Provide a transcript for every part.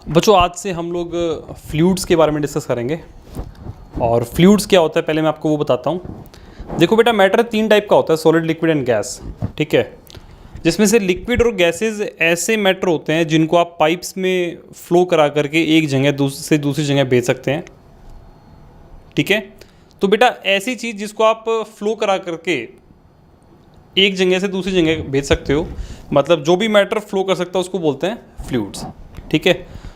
बच्चों आज से हम लोग फ्लूइड्स के बारे में डिस्कस करेंगे। और फ्लूइड्स क्या होता है पहले मैं आपको वो बताता हूँ। देखो बेटा, मैटर 3 टाइप का होता है, सॉलिड, लिक्विड एंड गैस। ठीक है, जिसमें से लिक्विड और गैसेज ऐसे मैटर होते हैं जिनको आप पाइप्स में फ्लो करा करके एक जगह से दूसरी जगह भेज सकते हैं। ठीक है, तो बेटा ऐसी चीज़ जिसको आप फ्लो करा करके एक जगह से दूसरी जगह भेज सकते हो, मतलब जो भी मैटर फ्लो कर सकता है उसको बोलते हैं फ्लूइड्स। ठीक है,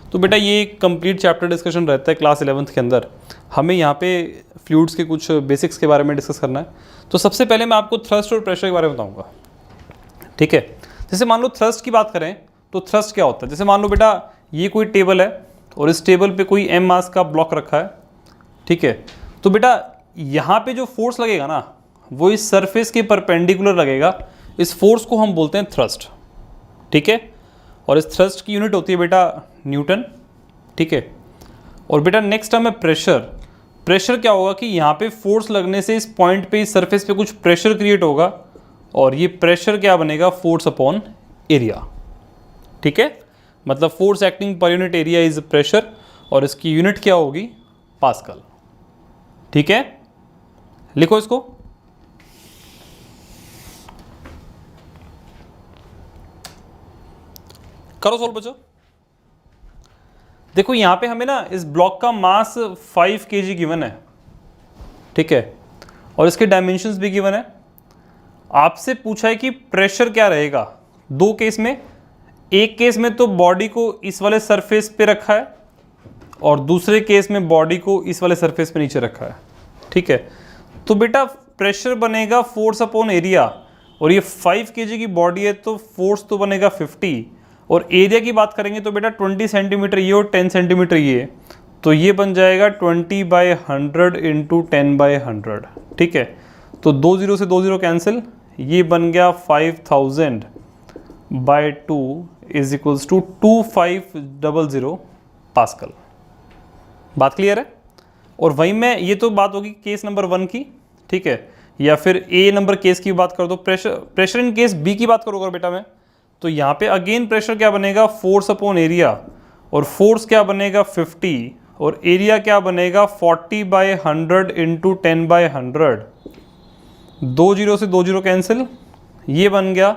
तो बेटा ये एक कंप्लीट चैप्टर डिस्कशन रहता है क्लास 11th के अंदर। हमें यहाँ पे फ्लूइड्स के कुछ बेसिक्स के बारे में डिस्कस करना है। तो सबसे पहले मैं आपको थ्रस्ट और प्रेशर के बारे में बताऊँगा। ठीक है, जैसे मान लो थ्रस्ट की बात करें तो थ्रस्ट क्या होता है। जैसे मान लो बेटा ये कोई टेबल है और इस टेबल पे कोई m मास का ब्लॉक रखा है। ठीक है, तो बेटा यहाँ पे जो फोर्स लगेगा ना वो इस सरफेस के परपेंडिकुलर लगेगा। इस फोर्स को हम बोलते हैं थ्रस्ट। ठीक है, और इस थ्रस्ट की यूनिट होती है बेटा न्यूटन। ठीक है, और बेटा नेक्स्ट टर्म है प्रेशर। प्रेशर क्या होगा कि यहाँ पे फोर्स लगने से इस पॉइंट पे, इस सरफेस पे कुछ प्रेशर क्रिएट होगा और ये प्रेशर क्या बनेगा, फोर्स अपॉन एरिया। ठीक है, मतलब force acting per unit area is pressure और इसकी यूनिट क्या होगी, पास्कल। ठीक है, लिखो इसको। करो सोल्व बच्चों। देखो यहां पे हमें ना इस ब्लॉक का मास 5 kg गिवन है। ठीक है, और इसके डायमेंशंस भी गिवन है। आपसे पूछा है कि प्रेशर क्या रहेगा दो केस में। एक केस में तो बॉडी को इस वाले सरफेस पे रखा है और दूसरे केस में बॉडी को इस वाले सरफेस पे नीचे रखा है। ठीक है, तो बेटा प्रेशर बनेगा फोर्स अपॉन एरिया, और ये 5 kg की बॉडी है तो फोर्स तो बनेगा 50, और एरिया की बात करेंगे तो बेटा 20 सेंटीमीटर ये और 10 सेंटीमीटर ये, तो ये बन जाएगा 20/100 इंटू 10/100। ठीक है, तो 2 0 से 2 0 कैंसिल, ये बन गया 5000/2 इज इक्वल्स टू 2500 पास्कल। बात क्लियर है। और वहीं में ये तो बात होगी केस नंबर 1 की। ठीक है, या फिर ए नंबर केस की बात करो तो प्रेशर इन केस बी की बात करूँगा बेटा मैं, तो यहाँ पे अगेन प्रेशर क्या बनेगा, फोर्स अपॉन एरिया, और फोर्स क्या बनेगा 50, और एरिया क्या बनेगा 40/100 इंटू 10/100। 2 0 से 2 0 कैंसिल, ये बन गया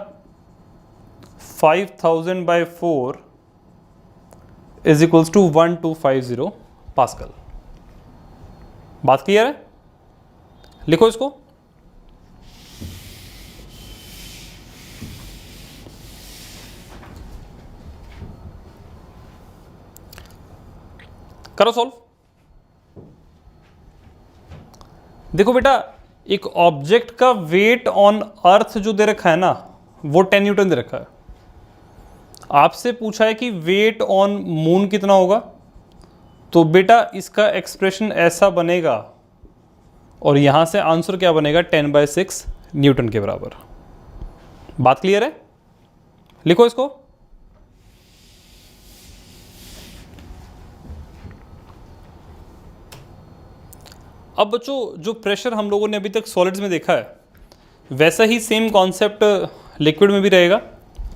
5000/4 इज इक्वल्स टू 1250 पास्कल। बात क्लियर है, लिखो इसको। करो सॉल्व। देखो बेटा एक ऑब्जेक्ट का वेट ऑन अर्थ जो दे रखा है ना वो 10 न्यूटन दे रखा है। आपसे पूछा है कि वेट ऑन मून कितना होगा, तो बेटा इसका एक्सप्रेशन ऐसा बनेगा और यहां से आंसर क्या बनेगा 10/6 न्यूटन के बराबर। बात क्लियर है, लिखो इसको। अब बच्चों जो प्रेशर हम लोगों ने अभी तक सॉलिड्स में देखा है वैसा ही सेम कॉन्सेप्ट लिक्विड में भी रहेगा।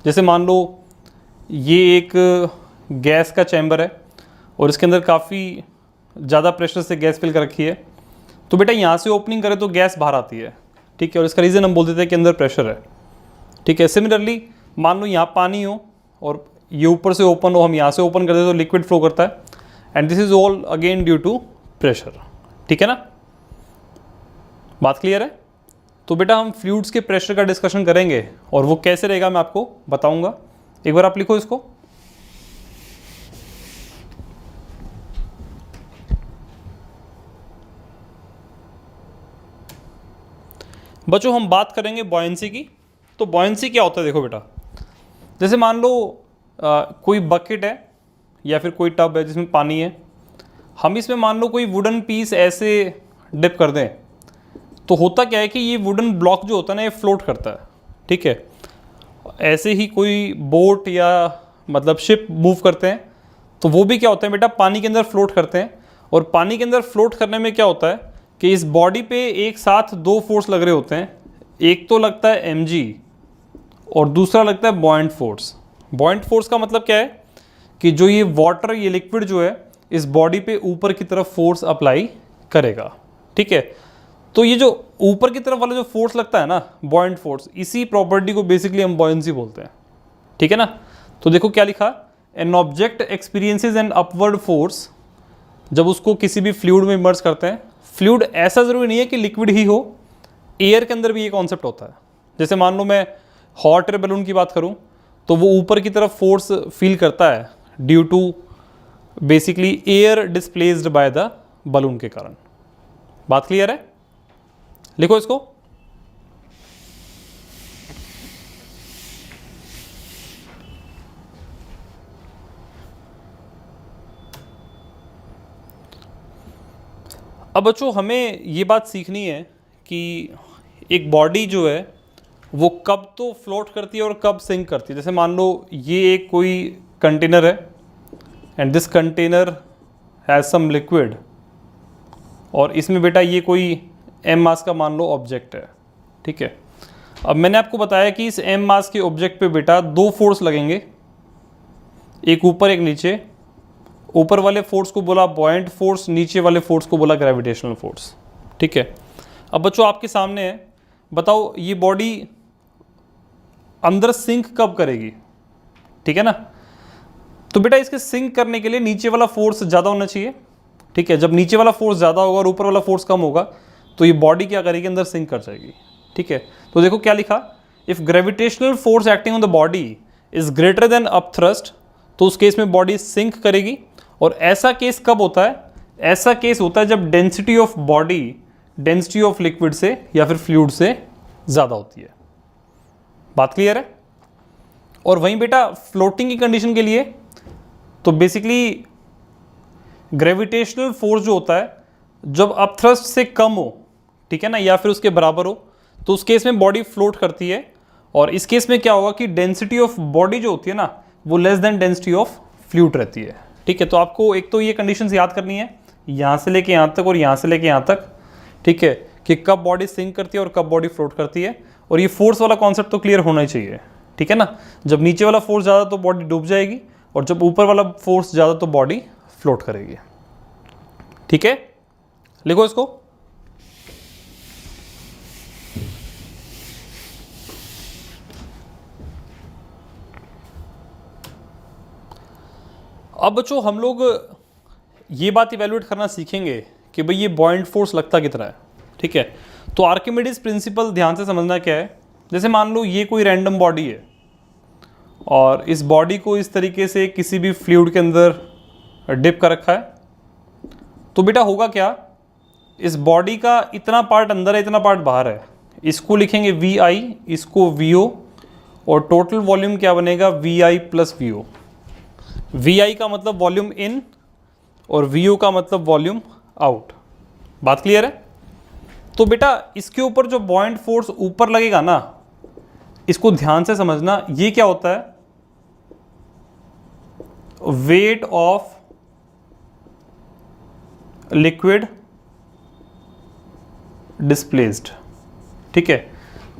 जैसे मान लो ये एक गैस का चैम्बर है और इसके अंदर काफ़ी ज़्यादा प्रेशर से गैस फिल कर रखी है, तो बेटा यहाँ से ओपनिंग करें तो गैस बाहर आती है। ठीक है, और इसका रीज़न हम बोल देते हैं कि अंदर प्रेशर है। ठीक है, सिमिलरली मान लो यहाँ पानी हो और ये ऊपर से ओपन हो, हम यहाँ से ओपन कर दें तो लिक्विड फ्लो करता है, and this is all again due to pressure. ठीक है ना, बात क्लियर है। तो बेटा हम फ्लूइड्स के प्रेशर का डिस्कशन करेंगे और वो कैसे रहेगा मैं आपको बताऊंगा। एक बार आप लिखो इसको। बच्चों हम बात करेंगे बॉयंसी की। तो बॉयंसी क्या होता है, देखो बेटा जैसे मान लो कोई बकेट है या फिर कोई टब है जिसमें पानी है, हम इसमें मान लो कोई वुडन पीस ऐसे डिप कर दें, तो होता क्या है कि ये वुडन ब्लॉक जो होता है ना ये फ्लोट करता है। ठीक है, ऐसे ही कोई बोट या मतलब शिप मूव करते हैं तो वो भी क्या होता है बेटा पानी के अंदर फ्लोट करते हैं, और पानी के अंदर फ्लोट करने में क्या होता है कि इस बॉडी पे एक साथ 2 फोर्स लग रहे होते हैं। एक तो लगता है mg और दूसरा लगता है बॉयंट फोर्स। बॉयंट फोर्स का मतलब क्या है कि जो ये वाटर, ये लिक्विड जो है इस बॉडी पे ऊपर की तरफ फोर्स अप्लाई करेगा। ठीक है, तो ये जो ऊपर की तरफ वाला जो फोर्स लगता है ना, बॉयंट फोर्स, इसी प्रॉपर्टी को बेसिकली हम बॉयंसी बोलते हैं। ठीक है ना। तो देखो क्या लिखा, an object experiences an upward force, जब उसको किसी भी फ्लूइड में इमर्ज करते हैं। फ्लूइड ऐसा जरूरी नहीं है कि लिक्विड ही हो, एयर के अंदर भी ये कॉन्सेप्ट होता है। जैसे मान लो मैं हॉट एयर बैलून की बात करूं, तो वो ऊपर की तरफ फोर्स फील करता है due to basically air displaced by the balloon के कारण। बात क्लियर है? लिखो इसको। अब बच्चों हमें ये बात सीखनी है कि एक बॉडी जो है वो कब तो फ्लोट करती है और कब सिंक करती है। जैसे मान लो ये एक कोई कंटेनर है and this container has some liquid, और इसमें बेटा ये कोई एम मास का मान लो ऑब्जेक्ट है। ठीक है, अब मैंने आपको बताया कि इस एम मास के ऑब्जेक्ट पे बेटा दो फोर्स लगेंगे, एक ऊपर एक नीचे। ऊपर वाले फोर्स को बोला बॉयंट फोर्स, नीचे वाले फोर्स को बोला ग्रेविटेशनल फोर्स। ठीक है, अब बच्चों आपके सामने है, बताओ ये बॉडी अंदर सिंक कब करेगी? ठीक है ना। तो बेटा इसके सिंक करने के लिए नीचे वाला फोर्स ज़्यादा होना चाहिए। ठीक है, जब नीचे वाला फोर्स ज़्यादा होगा और ऊपर वाला फोर्स कम होगा तो ये बॉडी क्या करेगी, अंदर सिंक कर जाएगी। ठीक है, तो देखो क्या लिखा, if gravitational force acting on the body is greater than up thrust, तो उस केस में बॉडी सिंक करेगी। और ऐसा केस कब होता है? ऐसा केस होता है जब density of body density of liquid से या फिर फ्लूइड से ज़्यादा होती है। बात क्लियर है? और वहीं बेटा फ्लोटिंग की कंडीशन के लिए तो बेसिकली ग्रेविटेशनल फोर्स जो होता है जब अपथ्रस्ट से कम हो, ठीक है ना, या फिर उसके बराबर हो, तो उस केस में बॉडी फ्लोट करती है। और इस केस में क्या होगा कि डेंसिटी ऑफ बॉडी जो होती है ना वो less than density of fluid रहती है। ठीक है, तो आपको एक तो ये कंडीशंस याद करनी है, यहाँ से लेके यहाँ तक और यहाँ से लेके यहाँ तक। ठीक है, कि कब बॉडी सिंक करती है और कब बॉडी फ्लोट करती है। और ये फोर्स वाला कॉन्सेप्ट तो क्लियर होना ही चाहिए। ठीक है ना, जब नीचे वाला फोर्स ज़्यादा तो बॉडी डूब जाएगी, और जब ऊपर वाला फोर्स ज़्यादा तो बॉडी फ्लोट करेगी। ठीक है, लिखो इसको। अब बच्चों हम लोग ये बात इवेलुएट करना सीखेंगे कि भाई ये बॉयंट फोर्स लगता कितना है। ठीक है, तो आर्किमिडीज प्रिंसिपल ध्यान से समझना क्या है। जैसे मान लो ये कोई रैंडम बॉडी है और इस बॉडी को इस तरीके से किसी भी फ्लूइड के अंदर डिप कर रखा है, तो बेटा होगा क्या, इस बॉडी का इतना पार्ट अंदर है, इतना पार्ट बाहर है। इसको लिखेंगे वी आई, इसको वी ओ, और टोटल वॉल्यूम क्या बनेगा, V I plus V O. V I का मतलब वॉल्यूम इन और वी ओ का मतलब वॉल्यूम आउट। बात क्लियर है? तो बेटा इसके ऊपर जो बॉयंट फोर्स ऊपर लगेगा ना, इसको ध्यान से समझना, ये क्या होता है, वेट ऑफ लिक्विड डिस्प्लेस्ड। ठीक है,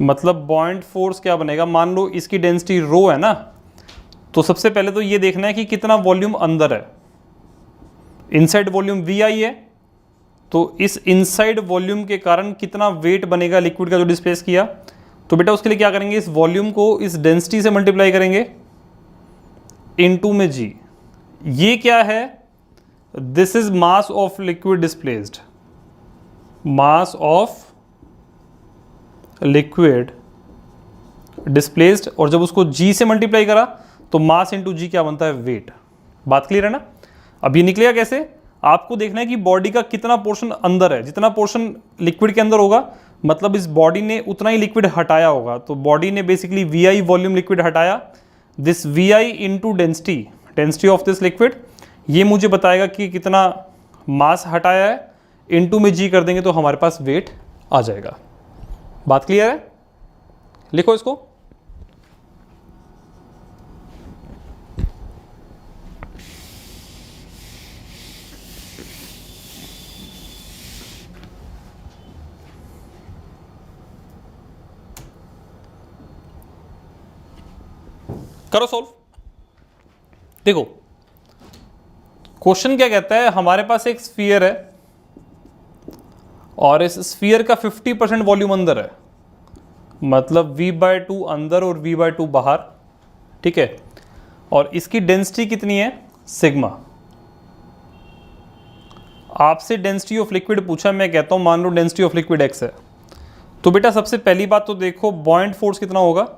मतलब बॉयंट फोर्स क्या बनेगा, मान लो इसकी डेंसिटी रो है ना, तो सबसे पहले तो ये देखना है कि कितना वॉल्यूम अंदर है। इनसाइड वॉल्यूम वी आई है, तो इस इनसाइड वॉल्यूम के कारण कितना वेट बनेगा लिक्विड का जो डिस्प्लेस किया। तो बेटा उसके लिए क्या करेंगे, इस वॉल्यूम को इस डेंसिटी से मल्टीप्लाई करेंगे इनटू में जी। ये क्या है, this is mass of liquid displaced, mass of liquid displaced, और जब उसको जी से मल्टीप्लाई करा तो मास इंटू जी क्या बनता है, वेट। बात क्लियर है ना। अब ये निकलेगा कैसे, आपको देखना है कि बॉडी का कितना पोर्शन अंदर है। जितना पोर्शन लिक्विड के अंदर होगा मतलब इस बॉडी ने उतना ही लिक्विड हटाया होगा। तो बॉडी ने basically V I volume liquid हटाया, this V I into density, density of this liquid, ये मुझे बताएगा कि कितना मास हटाया है। इंटू में जी कर देंगे तो हमारे पास वेट आ जाएगा। बात क्लियर है? लिखो इसको। करो सॉल्व। देखो क्वेश्चन क्या कहता है, हमारे पास एक स्फीयर है और इस स्फीयर का 50% वॉल्यूम अंदर है, मतलब v/2 अंदर और v/2 बाहर, ठीक है, और इसकी डेंसिटी कितनी है, सिग्मा। आपसे डेंसिटी ऑफ लिक्विड पूछा, मैं कहता हूं मान low density of liquid x है, तो बेटा सबसे पहली बात तो देखो बॉइंट फोर्स कितना होगा,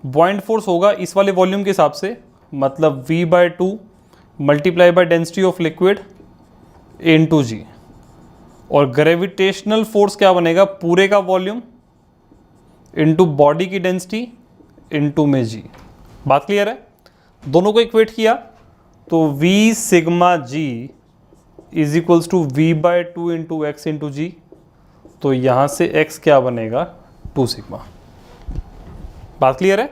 बॉइंट फोर्स होगा इस वाले वॉल्यूम के हिसाब से, मतलब v/2 multiply by density of liquid into G, और ग्रेविटेशनल फोर्स क्या बनेगा, पूरे का वॉल्यूम इनटू बॉडी की डेंसिटी इनटू में जी। बात क्लियर है? दोनों को इक्वेट किया तो v sigma G is equals to v/2 into X into G, तो यहां से x क्या बनेगा, 2 सिग्मा। बात क्लियर है?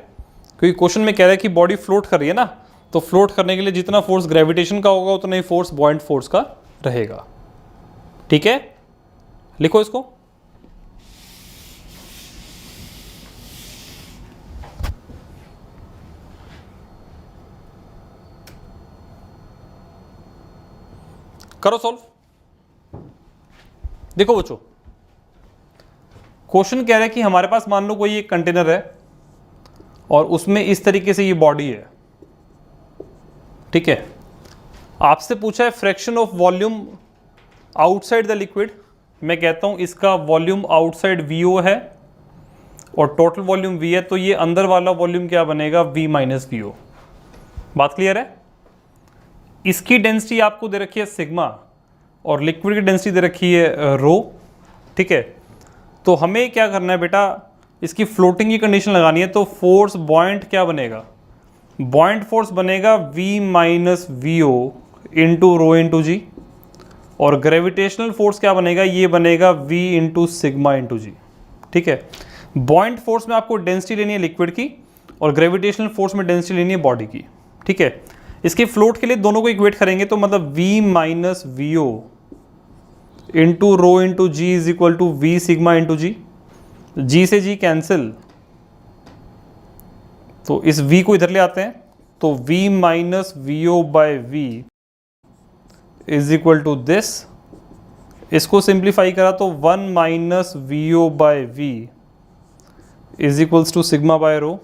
क्योंकि क्वेश्चन में कह रहा है कि बॉडी फ्लोट कर रही है ना, तो फ्लोट करने के लिए जितना फोर्स ग्रेविटेशन का होगा उतना ही फोर्स बॉइंट फोर्स का रहेगा। ठीक है, लिखो इसको। करो सॉल्व। देखो बच्चों, क्वेश्चन कह रहा है कि हमारे पास मान लो कोई एक कंटेनर है और उसमें इस तरीके से ये बॉडी है, ठीक है। आपसे पूछा है fraction of volume outside the liquid. मैं कहता हूं इसका वॉल्यूम आउटसाइड VO है और टोटल वॉल्यूम V है, तो ये अंदर वाला वॉल्यूम क्या बनेगा, V माइनस VO। बात क्लियर है? इसकी डेंसिटी आपको दे रखी है सिग्मा और लिक्विड की डेंसिटी दे रखी है रो, ठीक है। तो हमें क्या करना है बेटा, इसकी फ्लोटिंग की कंडीशन लगानी है, तो फोर्स बॉइंट क्या बनेगा, बॉइंट फोर्स बनेगा V minus VO into rho into G, और ग्रेविटेशनल फोर्स क्या बनेगा, ये बनेगा V into sigma into G, ठीक है। बॉइंट फोर्स में आपको डेंसिटी लेनी है लिक्विड की और ग्रेविटेशनल फोर्स में डेंसिटी लेनी है बॉडी की, ठीक है। इसके फ्लोट के लिए दोनों को इक्वेट करेंगे, तो मतलब V minus VO into rho into G is equal to V sigma into G. G से जी कैंसिल, तो इस V को इधर ले आते हैं, तो V minus VO by V is equal to this. इसको सिंप्लीफाई करा तो 1 minus VO by V is equals to sigma by rho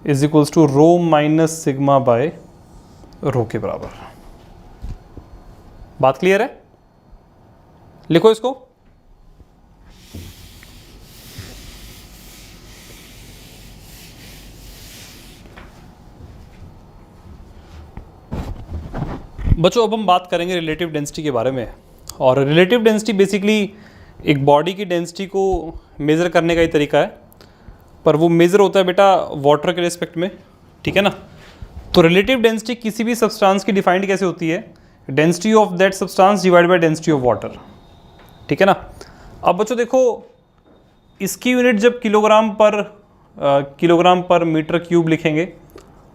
is equals to rho minus sigma by rho के बराबर। बात क्लियर है? लिखो इसको। बच्चों अब हम बात करेंगे रिलेटिव डेंसिटी के बारे में। और रिलेटिव डेंसिटी बेसिकली एक बॉडी की डेंसिटी को मेज़र करने का ही तरीका है, पर वो मेज़र होता है बेटा वाटर के रिस्पेक्ट में, ठीक है ना। तो रिलेटिव डेंसिटी किसी भी सब्सटेंस की डिफाइंड कैसे होती है, density of that substance divide by density of water, ठीक है ना। अब बच्चों देखो, इसकी यूनिट जब किलोग्राम पर मीटर क्यूब लिखेंगे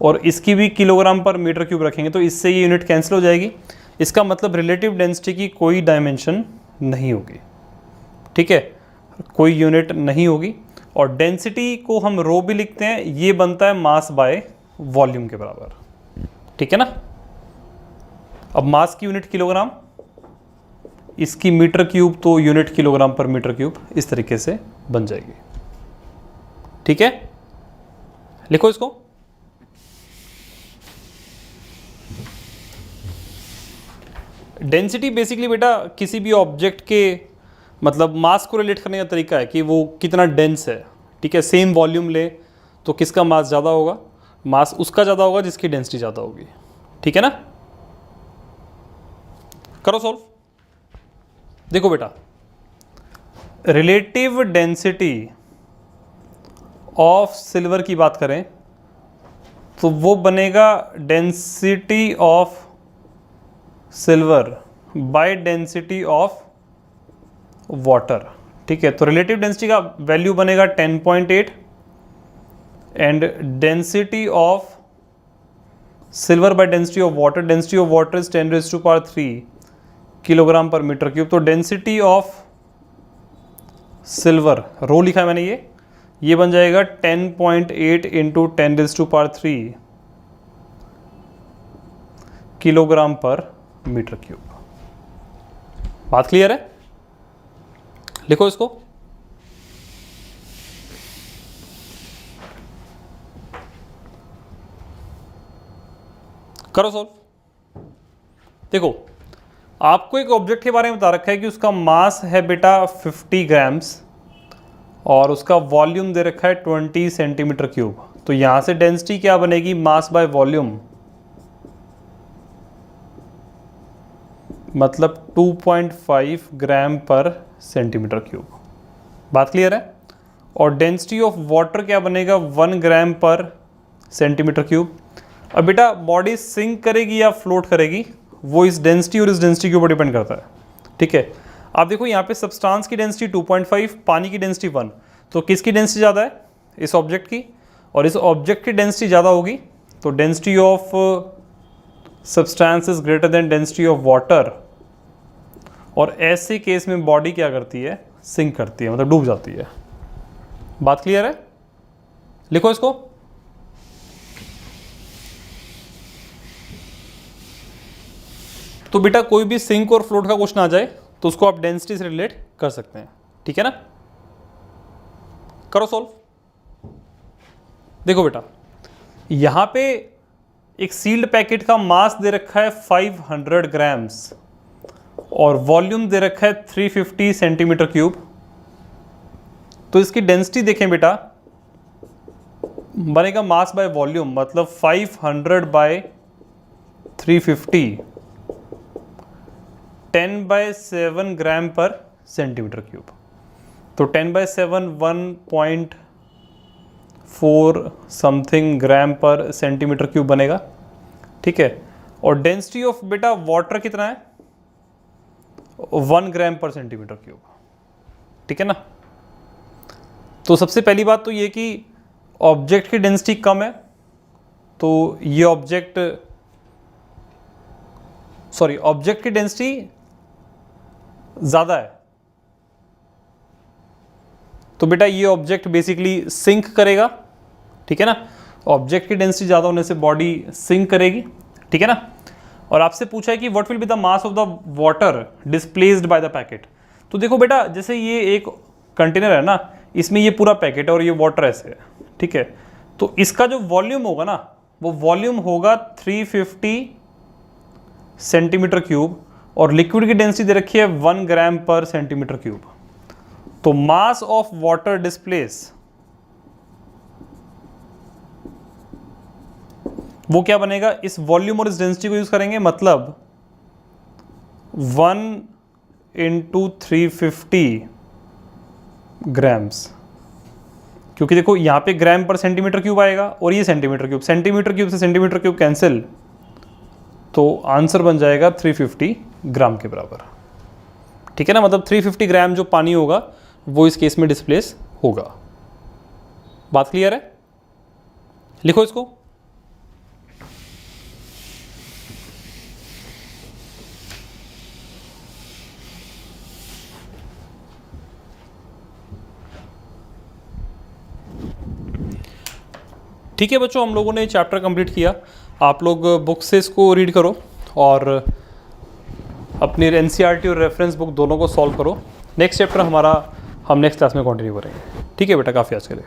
और इसकी भी किलोग्राम पर मीटर क्यूब रखेंगे, तो इससे ये यूनिट कैंसिल हो जाएगी। इसका मतलब रिलेटिव डेंसिटी की कोई डायमेंशन नहीं होगी, ठीक है, कोई यूनिट नहीं होगी। और डेंसिटी को हम रो भी लिखते हैं, ये बनता है मास बाय वॉल्यूम के बराबर, ठीक है ना। अब मास की यूनिट किलोग्राम, इसकी मीटर क्यूब तो यूनिट किलोग्राम पर मीटर क्यूब, इस तरीके से बन जाएगी, ठीक है। लिखो इसको। डेंसिटी बेसिकली बेटा किसी भी ऑब्जेक्ट के मतलब मास को रिलेट करने का तरीका है कि वो कितना डेंस है, ठीक है। सेम वॉल्यूम ले तो किसका मास ज़्यादा होगा, मास उसका ज़्यादा होगा जिसकी डेंसिटी ज़्यादा होगी, ठीक है ना। करो सॉल्व। देखो बेटा, रिलेटिव डेंसिटी ऑफ सिल्वर की बात करें तो वो बनेगा density of silver bye density of water, ठीक है। तो रिलेटिव डेंसिटी का वैल्यू बनेगा 10.8 and density of silver bye density of water is 10⁻³ kilogram पर मीटर क्यूब। तो डेंसिटी ऑफ सिल्वर, रो लिखा है मैंने, ये बन जाएगा 10.8 इंटू 10⁻³ किलोग्राम पर मीटर क्यूब। बात क्लियर है? लिखो इसको। करो सॉल्व। देखो, आपको एक ऑब्जेक्ट के बारे में बता रखा है कि उसका मास है बेटा 50 ग्राम्स और उसका वॉल्यूम दे रखा है 20 सेंटीमीटर क्यूब। तो यहां से डेंसिटी क्या बनेगी? मास बाय वॉल्यूम, मतलब 2.5 ग्राम पर सेंटीमीटर क्यूब। बात क्लियर है? और डेंसिटी ऑफ वाटर क्या बनेगा? 1 ग्राम पर सेंटीमीटर क्यूब। अब बेटा बॉडी सिंक करेगी या फ्लोट करेगी, वो इस डेंसिटी और इस डेंसिटी के ऊपर डिपेंड करता है। ठीक है, आप देखो यहाँ पे सब्सटेंस की डेंसिटी 2.5, पानी की डेंसिटी 1, तो किसकी डेंसिटी ज़्यादा है? इस ऑब्जेक्ट की। और इस ऑब्जेक्ट की डेंसिटी ज़्यादा होगी तो density of substance is greater than density of water. और ऐसे केस में बॉडी क्या करती है? सिंक करती है, मतलब डूब जाती है। बात क्लियर है? लिखो इसको। तो बेटा कोई भी सिंक और फ्लोट का क्वेश्चन आ जाए तो उसको आप डेंसिटी से रिलेट कर सकते हैं। ठीक है ना? करो सॉल्व। देखो बेटा, यहां पे एक सील्ड पैकेट का मास दे रखा है 500 ग्राम्स और वॉल्यूम दे रखा है 350 सेंटीमीटर क्यूब। तो इसकी डेंसिटी देखें बेटा, बनेगा मास बाय वॉल्यूम, मतलब 500 बाय 350, 10/7 ग्राम पर सेंटीमीटर क्यूब। तो 10/7 1.4 समथिंग ग्राम पर सेंटीमीटर क्यूब बनेगा। ठीक है, और डेंसिटी ऑफ बेटा वाटर कितना है? 1 ग्राम पर सेंटीमीटर क्यूब। ठीक है ना? तो सबसे पहली बात तो ये कि ऑब्जेक्ट की डेंसिटी कम है, तो ये ऑब्जेक्ट की डेंसिटी ज़्यादा है, तो बेटा ये ऑब्जेक्ट बेसिकली सिंक करेगा। ठीक है ना? ऑब्जेक्ट की डेंसिटी ज़्यादा होने से बॉडी सिंक करेगी। ठीक है ना? और आपसे पूछा है कि what will be the mass of the water displaced by the packet. तो देखो बेटा, जैसे ये एक कंटेनर है ना, इसमें ये पूरा पैकेट है और ये वाटर ऐसे है। ठीक है, तो इसका जो वॉल्यूम होगा ना, वो वॉल्यूम होगा 350 सेंटीमीटर क्यूब और लिक्विड की डेंसिटी दे रखी है 1 ग्राम पर सेंटीमीटर क्यूब। तो मास ऑफ वाटर डिस्प्लेस वो क्या बनेगा? इस वॉल्यूम और इस डेंसिटी को यूज करेंगे, मतलब 1 × 350 ग्राम्स, क्योंकि देखो यहां पे ग्राम पर सेंटीमीटर क्यूब आएगा और ये सेंटीमीटर क्यूब से सेंटीमीटर क्यूब कैंसिल, तो आंसर बन जाएगा 350 ग्राम के बराबर। ठीक है ना? मतलब 350 ग्राम जो पानी होगा वो इस केस में डिस्प्लेस होगा। बात क्लियर है? लिखो इसको। ठीक है बच्चों, हम लोगों ने चैप्टर कंप्लीट किया। आप लोग बुक से इसको रीड करो और अपनी एनसीईआरटी और रेफरेंस बुक दोनों को सॉल्व करो। नेक्स्ट चैप्टर हम नेक्स्ट क्लास में कंटिन्यू करेंगे। ठीक है बेटा, काफ़ी आज के लिए।